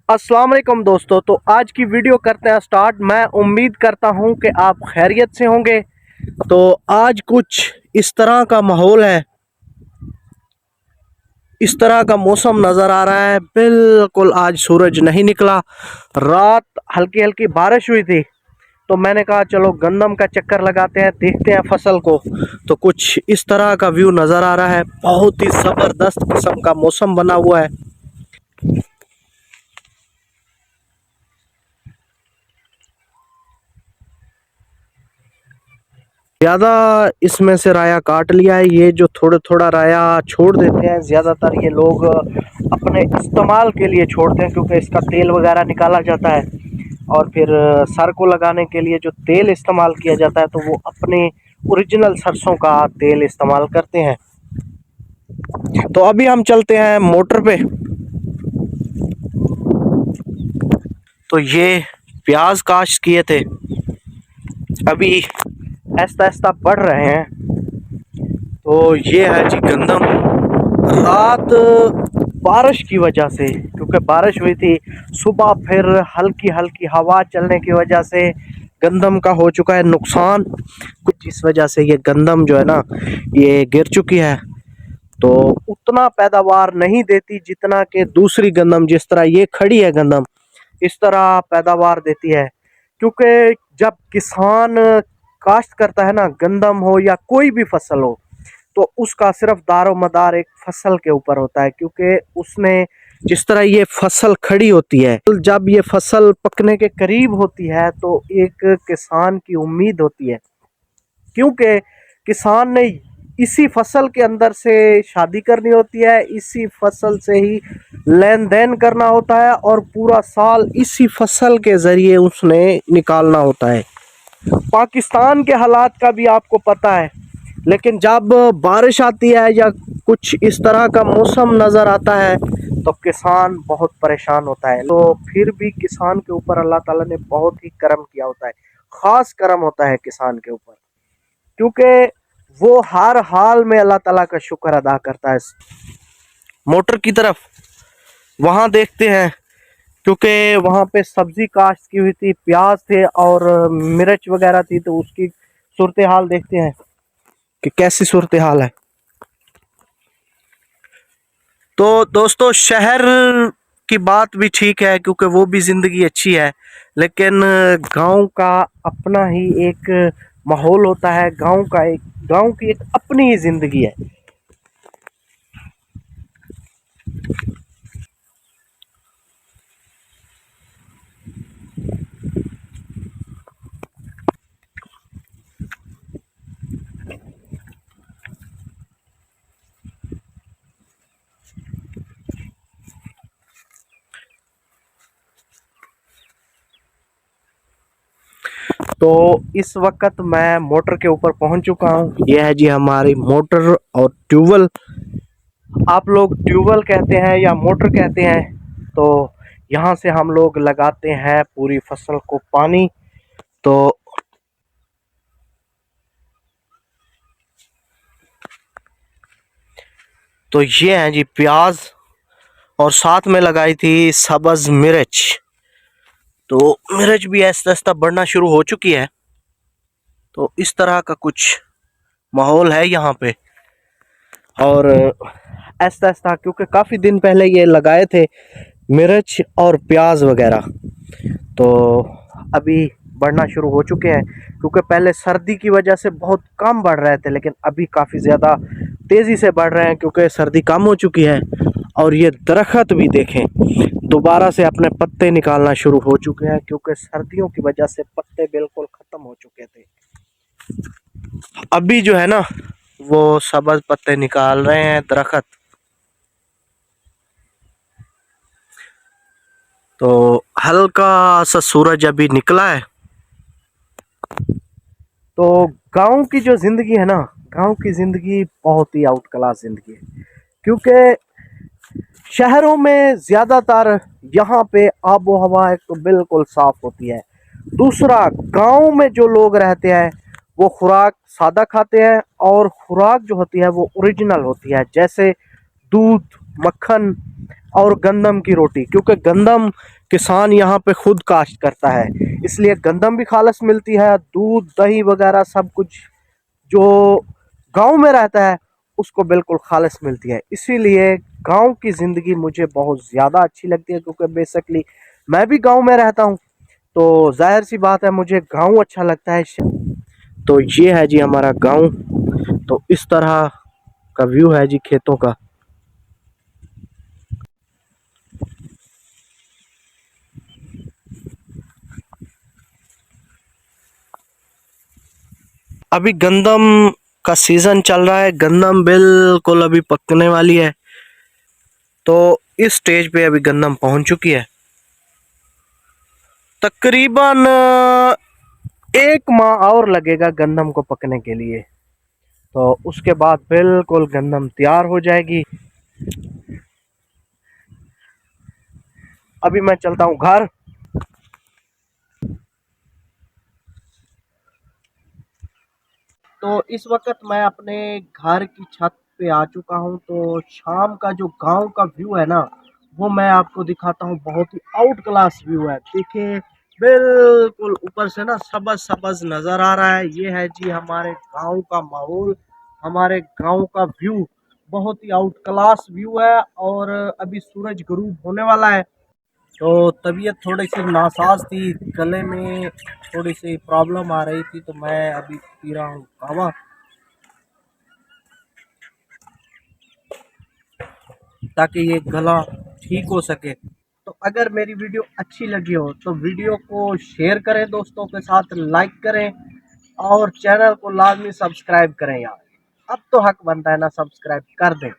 अस्सलाम वालेकुम दोस्तों। तो आज की वीडियो करते हैं स्टार्ट। मैं उम्मीद करता हूं कि आप खैरियत से होंगे। तो आज कुछ इस तरह का माहौल है, इस तरह का मौसम नज़र आ रहा है। बिल्कुल आज सूरज नहीं निकला, रात हल्की हल्की बारिश हुई थी। तो मैंने कहा चलो गंदम का चक्कर लगाते हैं, देखते हैं फसल को। तो कुछ इस तरह का व्यू नज़र आ रहा है। बहुत ही ज़बरदस्त किस्म का मौसम बना हुआ है। ज़्यादा इसमें से राया काट लिया है। ये जो थोड़ा थोड़ा राया छोड़ देते हैं, ज़्यादातर ये लोग अपने इस्तेमाल के लिए छोड़ते हैं, क्योंकि इसका तेल वगैरह निकाला जाता है। और फिर सर को लगाने के लिए जो तेल इस्तेमाल किया जाता है, तो वो अपने ओरिजिनल सरसों का तेल इस्तेमाल करते हैं। तो अभी हम चलते हैं मोटर पे। तो ये प्याज काश्त किए थे, अभी ऐसा ऐसा बढ़ रहे हैं। तो ये है जी गंदम। रात बारिश की वजह से, क्योंकि बारिश हुई थी सुबह, फिर हल्की हल्की हवा चलने की वजह से गंदम का हो चुका है नुकसान कुछ। इस वजह से ये गंदम जो है ना, ये गिर चुकी है। तो उतना पैदावार नहीं देती जितना कि दूसरी गंदम, जिस तरह ये खड़ी है गंदम, इस तरह पैदावार देती है। क्योंकि जब किसान काश्त करता है ना, गंदम हो या कोई भी फसल हो, तो उसका सिर्फ दारो मदार एक फसल के ऊपर होता है। क्योंकि उसने जिस तरह ये फसल खड़ी होती है, जब ये फसल पकने के करीब होती है, तो एक किसान की उम्मीद होती है, क्योंकि किसान ने इसी फसल के अंदर से शादी करनी होती है, इसी फसल से ही लेन देन करना होता है, और पूरा साल इसी फसल के जरिए उसने निकालना होता है। पाकिस्तान के हालात का भी आपको पता है। लेकिन जब बारिश आती है या कुछ इस तरह का मौसम नज़र आता है, तो किसान बहुत परेशान होता है। तो फिर भी किसान के ऊपर अल्लाह ताला ने बहुत ही करम किया होता है, ख़ास करम होता है किसान के ऊपर, क्योंकि वो हर हाल में अल्लाह ताला का शुक्र अदा करता है। मोटर की तरफ वहाँ देखते हैं, क्योंकि वहाँ पे सब्जी काश्त की हुई थी, प्याज थे और मिर्च वगैरह थी। तो उसकी सूरत हाल देखते हैं कि कैसी सूरत हाल है। तो दोस्तों, शहर की बात भी ठीक है, क्योंकि वो भी ज़िंदगी अच्छी है, लेकिन गांव का अपना ही एक माहौल होता है। गांव की एक अपनी ही ज़िंदगी है। तो इस वक्त मैं मोटर के ऊपर पहुंच चुका हूं। यह है जी हमारी मोटर और ट्यूबवेल। आप लोग ट्यूबवेल कहते हैं या मोटर कहते हैं। तो यहाँ से हम लोग लगाते हैं पूरी फसल को पानी। तो ये हैं जी प्याज, और साथ में लगाई थी सब्ज मिर्च। तो मिर्च भी आहिस्ता आहिस्ता बढ़ना शुरू हो चुकी है। तो इस तरह का कुछ माहौल है यहाँ पे। और आहिस्ता आहिस्ता, क्योंकि काफ़ी दिन पहले ये लगाए थे मिर्च और प्याज वगैरह, तो अभी बढ़ना शुरू हो चुके हैं। क्योंकि पहले सर्दी की वजह से बहुत कम बढ़ रहे थे, लेकिन अभी काफ़ी ज़्यादा तेज़ी से बढ़ रहे हैं, क्योंकि सर्दी कम हो चुकी है। और ये दरख्त भी देखें, दोबारा से अपने पत्ते निकालना शुरू हो चुके हैं, क्योंकि सर्दियों की वजह से पत्ते बिल्कुल ख़त्म हो चुके थे। अभी जो है ना, वो सब्ज पत्ते निकाल रहे हैं दरख्त। तो हल्का सा सूरज अभी निकला है। तो गांव की जो ज़िंदगी है ना, गांव की ज़िंदगी बहुत ही आउट क्लास ज़िंदगी है। क्योंकि शहरों में ज़्यादातर यहाँ पे आबो हवा एक तो बिल्कुल साफ़ होती है। दूसरा, गांव में जो लोग रहते हैं वो खुराक सादा खाते हैं, और खुराक जो होती है वो ओरिजिनल होती है। जैसे दूध, मक्खन, और गंदम की रोटी, क्योंकि गंदम किसान यहाँ पे खुद काश्त करता है, इसलिए गंदम भी खालस मिलती है। दूध दही वगैरह सब कुछ जो गांव में रहता है उसको बिल्कुल खालस मिलती है। इसीलिए गांव की ज़िंदगी मुझे बहुत ज़्यादा अच्छी लगती है, क्योंकि बेसिकली मैं भी गांव में रहता हूँ, तो जाहिर सी बात है मुझे गांव अच्छा लगता है। तो ये है जी हमारा गांव। तो इस तरह का व्यू है जी खेतों का। अभी गंदम का सीजन चल रहा है, गंदम बिल्कुल अभी पकने वाली है। तो इस स्टेज पे अभी गंदम पहुंच चुकी है। तकरीबन 1 माह और लगेगा गंदम को पकने के लिए। तो उसके बाद बिल्कुल गंदम तैयार हो जाएगी। अभी मैं चलता हूँ घर। तो इस वक्त मैं अपने घर की छत पे आ चुका हूँ। तो शाम का जो गांव का व्यू है ना, वो मैं आपको दिखाता हूँ। बहुत ही आउट क्लास व्यू है, देखिए बिल्कुल ऊपर से ना सबज सबज नज़र आ रहा है। ये है जी हमारे गांव का माहौल, हमारे गांव का व्यू। बहुत ही आउट क्लास व्यू है। और अभी सूरज गुरूब होने वाला है। तो तबीयत थोड़ी सी नासाज थी, गले में थोड़ी सी प्रॉब्लम आ रही थी, तो मैं अभी पी रहा हूँ कावा, ताकि ये गला ठीक हो सके। तो अगर मेरी वीडियो अच्छी लगी हो तो वीडियो को शेयर करें, दोस्तों के साथ लाइक करें, और चैनल को लाजमी सब्सक्राइब करें यार। अब तो हक बनता है ना, सब्सक्राइब कर दें।